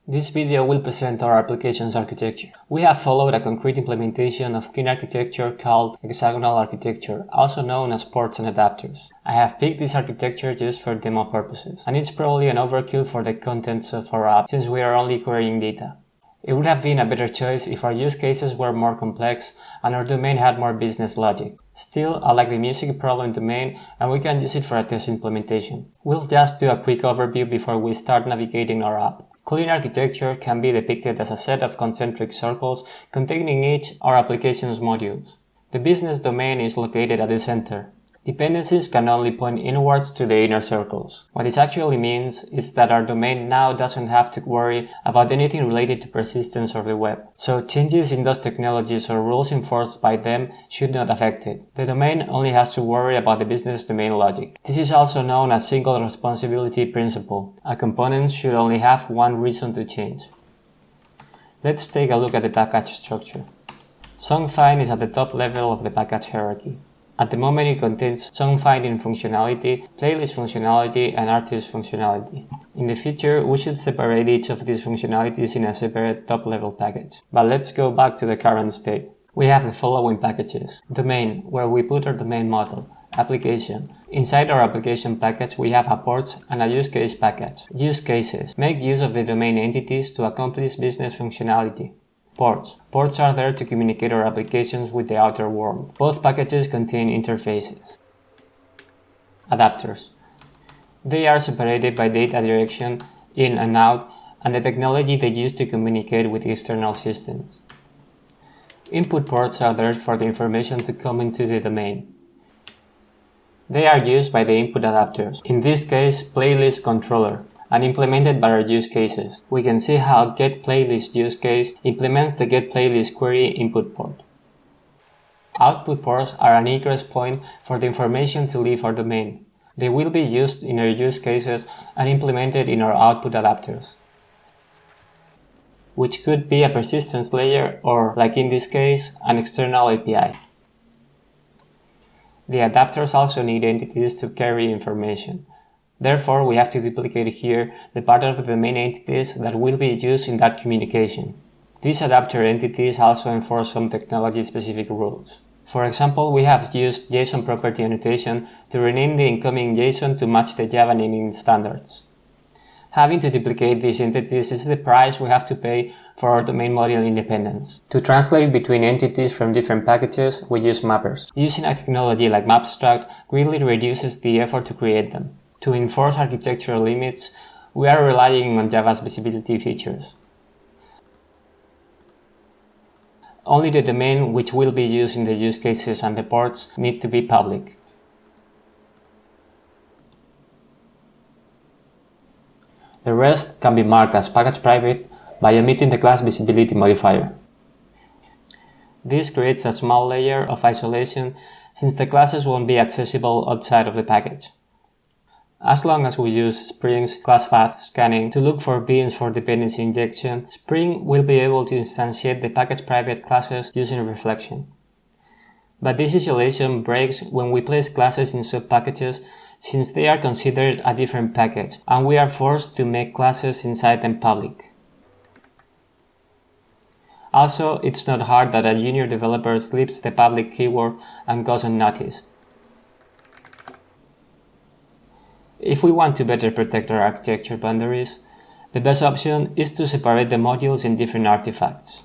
This video will present our applications architecture. We have followed a concrete implementation of key architecture called Hexagonal Architecture, also known as ports and adapters. I have picked this architecture just for demo purposes, and it's probably an overkill for the contents of our app since we are only querying data. It would have been a better choice if our use cases were more complex and our domain had more business logic. Still, I like the music problem domain and we can use it for a test implementation. We'll just do a quick overview before we start navigating our app. Clean architecture can be depicted as a set of concentric circles containing each our application's modules. The business domain is located at the center. Dependencies can only point inwards to the inner circles. What this actually means is that our domain now doesn't have to worry about anything related to persistence or the web. So changes in those technologies or rules enforced by them should not affect it. The domain only has to worry about the business domain logic. This is also known as single responsibility principle. A component should only have one reason to change. Let's take a look at the package structure. SongFind is at the top level of the package hierarchy. At the moment it contains song finding functionality, playlist functionality, and artist functionality. In the future, we should separate each of these functionalities in a separate top-level package. But let's go back to the current state. We have the following packages. Domain, where we put our domain model. Application. Inside our application package, we have a ports and a use case package. Use cases. Make use of the domain entities to accomplish business functionality. Ports. Ports are there to communicate our applications with the outer world. Both packages contain interfaces. Adapters. They are separated by data direction in and out and the technology they use to communicate with external systems. Input ports are there for the information to come into the domain. They are used by the input adapters, in this case playlist controller, and implemented by our use cases. We can see how getPlaylist use case implements the getPlaylist query input port. Output ports are an egress point for the information to leave our domain. They will be used in our use cases and implemented in our output adapters, which could be a persistence layer or, like in this case, an external API. The adapters also need entities to carry information. Therefore, we have to duplicate here the part of the domain entities that will be used in that communication. These adapter entities also enforce some technology-specific rules. For example, we have used JSON property annotation to rename the incoming JSON to match the Java naming standards. Having to duplicate these entities is the price we have to pay for our domain model independence. To translate between entities from different packages, we use mappers. Using a technology like Mapstruct greatly reduces the effort to create them. To enforce architectural limits, we are relying on Java's visibility features. Only the domain which will be used in the use cases and the ports need to be public. The rest can be marked as package private by omitting the class visibility modifier. This creates a small layer of isolation since the classes won't be accessible outside of the package. As long as we use Spring's class path scanning to look for beans for dependency injection, Spring will be able to instantiate the package private classes using reflection. But this isolation breaks when we place classes in subpackages since they are considered a different package and we are forced to make classes inside them public. Also, it's not hard that a junior developer slips the public keyword and goes unnoticed. If we want to better protect our architecture boundaries, the best option is to separate the modules in different artifacts.